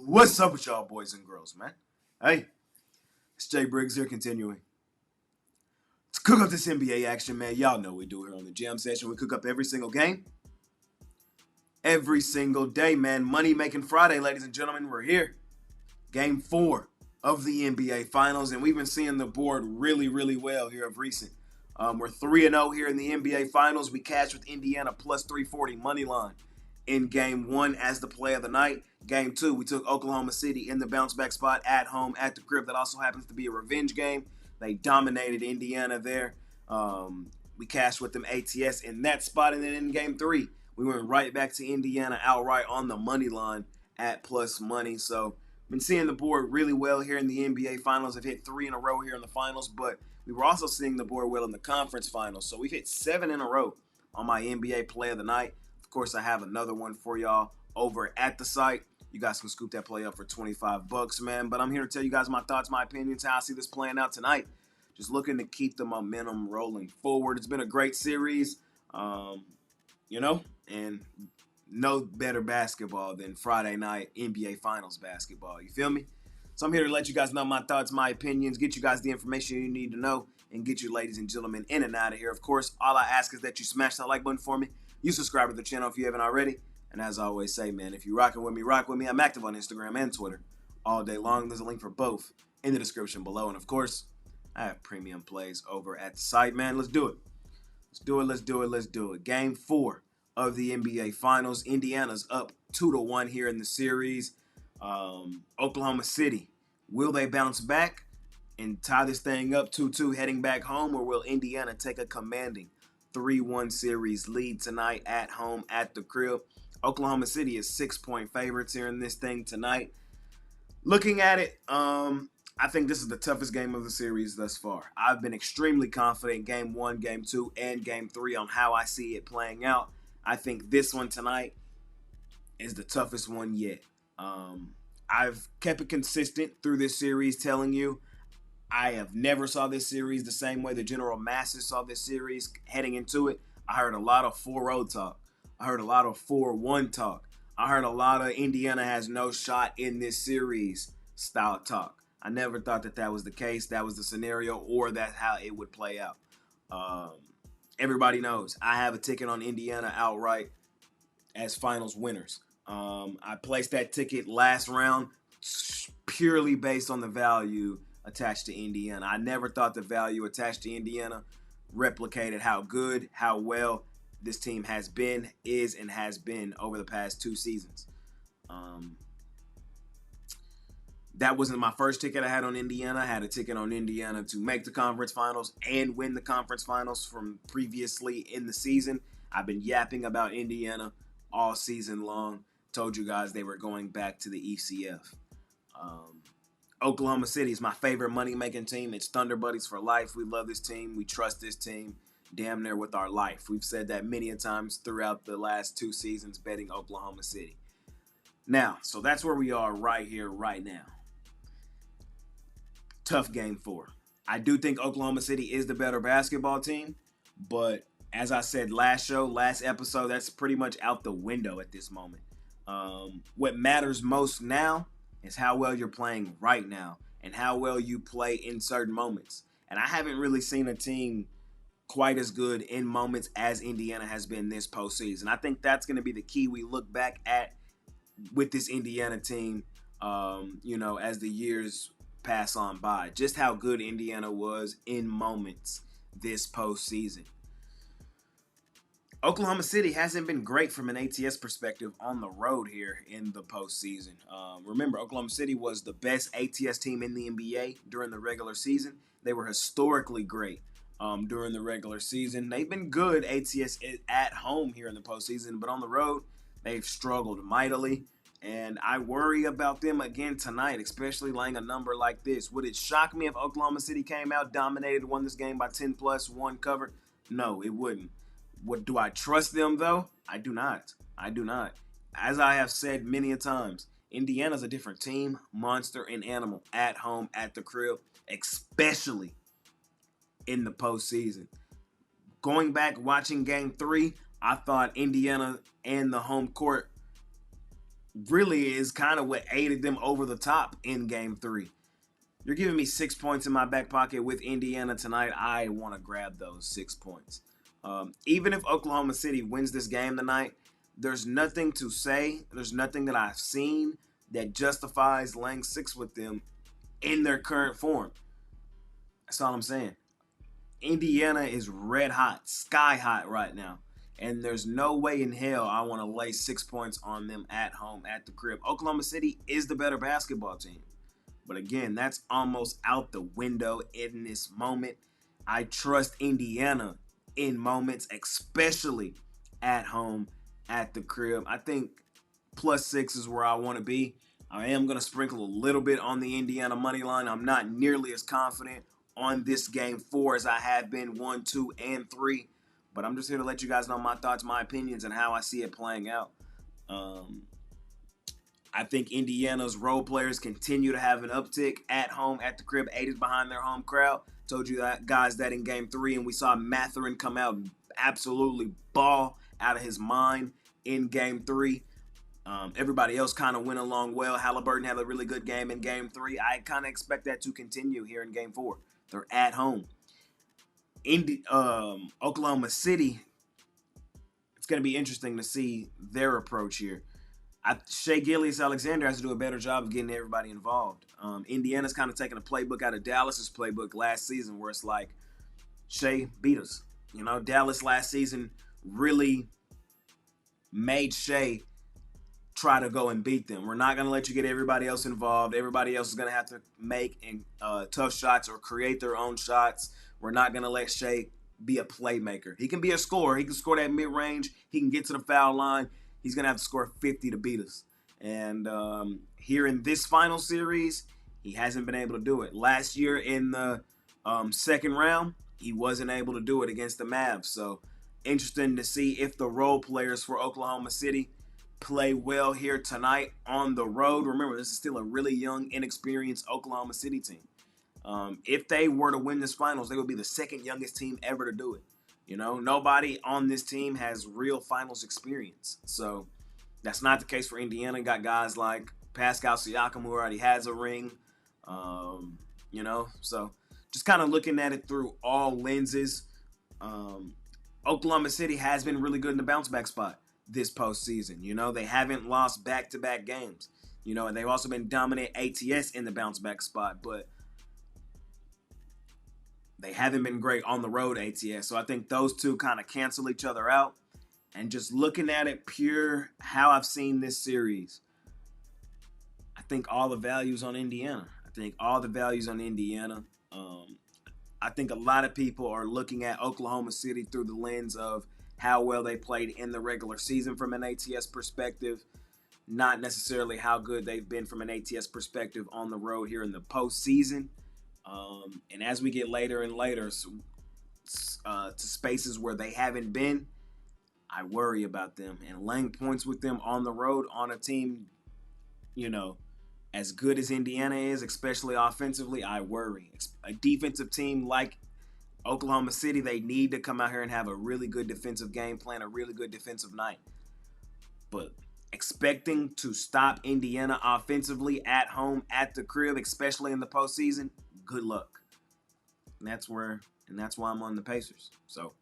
What's up with y'all boys and girls, man? Hey, it's Jay Briggs here continuing. Let's cook up this NBA action, man. Y'all know we do here on the Jam Session. We cook up every single game. Every single day, man. Money Making Friday, ladies and gentlemen. We're here. Game 4 of the NBA Finals, and we've been seeing the board really well here of recent. We're 3-0 here in the NBA Finals. We cashed with Indiana plus 340 money line in Game 1 as the play of the night. Game 2, we took Oklahoma City in the bounce back spot at home at the crib. That also happens to be a revenge game. They dominated Indiana there. We cashed with them ATS in that spot. And then in Game 3, we went right back to Indiana outright on the money line at plus money. So been seeing the board really well here in the NBA Finals. I've hit 3 in a row here in the Finals, but we were also seeing the board well in the Conference Finals. So we've hit 7 in a row on my NBA Play of the Night. Of course, I have another one for y'all over at the site. You guys can scoop that play up for $25, man. But I'm here to tell you guys my thoughts, my opinions, how I see this playing out tonight. Just looking to keep the momentum rolling forward. It's been a great series, and no better basketball than Friday night NBA Finals basketball. You feel me? So I'm here to let you guys know my thoughts, my opinions, get you guys the information you need to know, and get you ladies and gentlemen in and out of here. Of course, all I ask is that you smash that like button for me. You subscribe to the channel if you haven't already. And as I always say, man, if you're rocking with me, rock with me. I'm active on Instagram and Twitter all day long. There's a link for both in the description below. And of course, I have premium plays over at the site, man. Let's do it. Let's do it. Game 4 of the NBA Finals. Indiana's up 2-1 here in the series. Oklahoma City, will they bounce back and tie this thing up 2-2 heading back home, or will Indiana take a commanding 3-1 series lead tonight at home at the crib? Oklahoma City is 6-point favorites here in this thing tonight. Looking at it, I think this is the toughest game of the series thus far. I've been extremely confident Game 1, Game 2, and Game 3 on how I see it playing out. I think this one tonight is the toughest one yet. I've kept it consistent through this series, telling you I have never saw this series the same way the general masses saw this series heading into it. I heard a lot of 4-0 talk. I heard a lot of 4-1 talk. I heard a lot of Indiana has no shot in this series style talk. I never thought that was the case, that was the scenario, or that's how it would play out. Everybody knows I have a ticket on Indiana outright as finals winners. I placed that ticket last round purely based on the value attached to Indiana. I never thought the value attached to Indiana replicated how good, how well this team has been, is, and has been over the past 2 seasons. That wasn't my first ticket I had on Indiana. I had a ticket on Indiana to make the conference finals and win the conference finals from previously in the season. I've been yapping about Indiana all season long. Told you guys they were going back to the ECF. Oklahoma City is my favorite money-making team. It's Thunder Buddies for life. We love this team. We trust this team damn near with our life. We've said that many a times throughout the last 2 seasons betting Oklahoma City. Now, so that's where we are right here, right now. Tough Game 4. I do think Oklahoma City is the better basketball team, but as I said last episode, that's pretty much out the window at this moment. What matters most now is how well you're playing right now and how well you play in certain moments. And I haven't really seen a team quite as good in moments as Indiana has been this postseason. I think that's going to be the key we look back at with this Indiana team, as the years pass on by. Just how good Indiana was in moments this postseason. Oklahoma City hasn't been great from an ATS perspective on the road here in the postseason. Remember, Oklahoma City was the best ATS team in the NBA during the regular season. They were historically great during the regular season. They've been good ATS at home here in the postseason, but on the road, they've struggled mightily. And I worry about them again tonight, especially laying a number like this. Would it shock me if Oklahoma City came out, dominated, won this game by 10+, won covered? No, it wouldn't. What do I trust them, though? I do not. As I have said many a times, Indiana's a different team, monster, and animal at home, at the crib, especially in the postseason. Going back, watching Game 3, I thought Indiana and the home court really is kind of what aided them over the top in game 3. You're giving me 6 points in my back pocket with Indiana tonight. I want to grab those 6 points. Even if Oklahoma City wins this game tonight, there's nothing to say. There's nothing that I've seen that justifies laying 6 with them in their current form. That's all I'm saying. Indiana is red hot, sky hot right now. And there's no way in hell I want to lay 6 points on them at home, at the crib. Oklahoma City is the better basketball team. But again, that's almost out the window in this moment. I trust Indiana in moments, especially at home, at the crib. I think +6 is where I want to be. I am going to sprinkle a little bit on the Indiana money line. I'm not nearly as confident on this game 4 as I have been 1, 2, and 3. But I'm just here to let you guys know my thoughts, my opinions, and how I see it playing out. I think Indiana's role players continue to have an uptick at home, at the crib, aided behind their home crowd. Told you that, guys, that in game 3, and we saw Mathurin come out and absolutely ball out of his mind in game 3. Everybody else kind of went along well. Halliburton had a really good game in game 3. I kind of expect that to continue here in game 4. They're at home. Oklahoma City, it's going to be interesting to see their approach here. Shai Gilgeous-Alexander has to do a better job of getting everybody involved. Indiana's kind of taking a playbook out of Dallas's playbook last season, where it's like, Shai, beat us. You know, Dallas last season really made Shai try to go and beat them. We're not going to let you get everybody else involved. Everybody else is going to have to make tough shots or create their own shots. We're not going to let Shai be a playmaker. He can be a scorer. He can score that mid-range. He can get to the foul line. He's going to have to score 50 to beat us. And here in this final series, he hasn't been able to do it. Last year in the second round, he wasn't able to do it against the Mavs. So interesting to see if the role players for Oklahoma City play well here tonight on the road. Remember, this is still a really young, inexperienced Oklahoma City team. If they were to win this finals, they would be the second youngest team ever to do it. You know, nobody on this team has real finals experience. So that's not the case for Indiana. Got guys like Pascal Siakam, who already has a ring. You know, so just kind of looking at it through all lenses. Oklahoma City has been really good in the bounce back spot this postseason. You know, they haven't lost back-to-back games. You know, and they've also been dominant ATS in the bounce back spot, but they haven't been great on the road ATS. So I think those two kind of cancel each other out. And just looking at it pure how I've seen this series, I think all the values on Indiana. I think a lot of people are looking at Oklahoma City through the lens of how well they played in the regular season from an ATS perspective, not necessarily how good they've been from an ATS perspective on the road here in the postseason. And as we get later and later to spaces where they haven't been, I worry about them. And laying points with them on the road on a team, you know, as good as Indiana is, especially offensively, I worry. A defensive team like Oklahoma City, they need to come out here and have a really good defensive game plan, a really good defensive night. But expecting to stop Indiana offensively at home, at the crib, especially in the postseason, good luck. And that's why I'm on the Pacers. So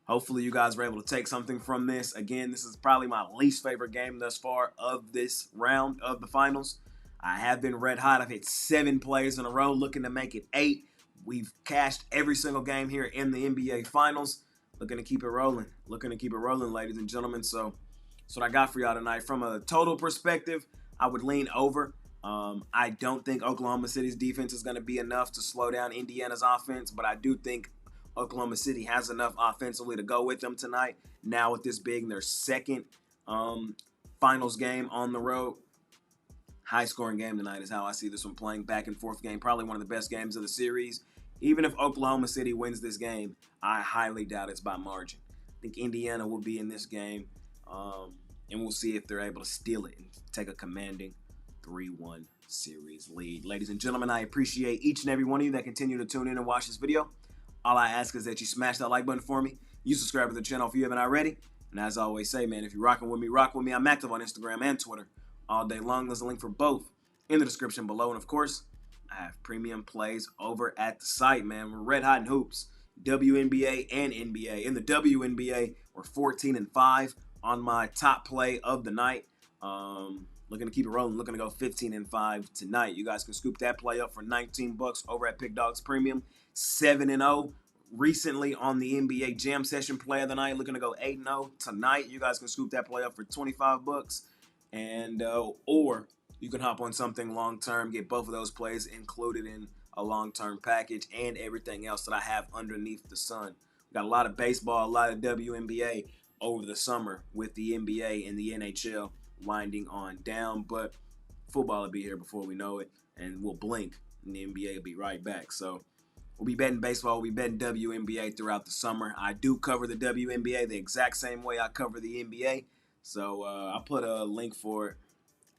hopefully you guys were able to take something from this. Again, this is probably my least favorite game thus far of this round of the finals. I have been red hot. I've hit 7 plays in a row, looking to make it 8. We've cashed every single game here in the NBA Finals. Looking to keep it rolling. Ladies and gentlemen. So that's what I got for y'all tonight. From a total perspective, I would lean over. I don't think Oklahoma City's defense is going to be enough to slow down Indiana's offense, but I do think Oklahoma City has enough offensively to go with them tonight. Now with this being their second finals game on the road, high-scoring game tonight is how I see this one playing. Back and forth game, probably one of the best games of the series. Even if Oklahoma City wins this game, I highly doubt it's by margin. I think Indiana will be in this game, and we'll see if they're able to steal it and take a commanding 3-1 series lead. Ladies and gentlemen, I appreciate each and every one of you that continue to tune in and watch this video. All I ask is that you smash that like button for me. You subscribe to the channel if you haven't already. And as I always say, man, if you're rocking with me, rock with me. I'm active on Instagram and Twitter. all day long. There's a link for both in the description below. And of course, I have premium plays over at the site, man. We're red hot in hoops, WNBA and NBA. In the WNBA, we're 14-5 on my top play of the night. Looking to keep it rolling. Looking to go 15-5 tonight. You guys can scoop that play up for $19 over at Pickdawgz Premium. 7-0 recently on the NBA Jam Session play of the night. Looking to go 8-0 tonight. You guys can scoop that play up for $25, and or you can hop on something long term. Get both of those plays included in a long term package and everything else that I have underneath the sun. We got a lot of baseball, a lot of WNBA over the summer with the NBA and the NHL winding on down, but football will be here before we know it, and we'll blink and the NBA will be right back. So we'll be betting baseball, we'll be betting WNBA throughout the summer. I do cover the WNBA the exact same way I cover the NBA, so I'll put a link for it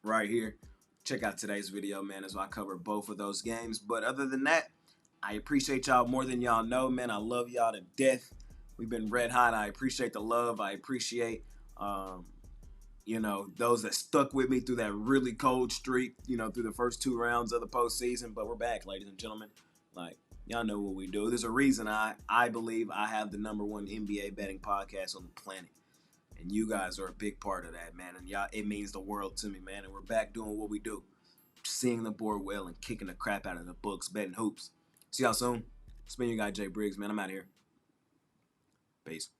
right here. Check out today's video, man, as I cover both of those games. But other than that, I appreciate y'all more than y'all know, man. I love y'all to death. We've been red hot. I appreciate the love. I appreciate those that stuck with me through that really cold streak, through the first 2 rounds of the postseason. But we're back, ladies and gentlemen. Like, y'all know what we do. There's a reason I believe I have the #1 NBA betting podcast on the planet. And you guys are a big part of that, man. And y'all, it means the world to me, man. And we're back doing what we do. Seeing the board well and kicking the crap out of the books, betting hoops. See y'all soon. It's been your guy, Jay Briggs, man. I'm out of here. Peace.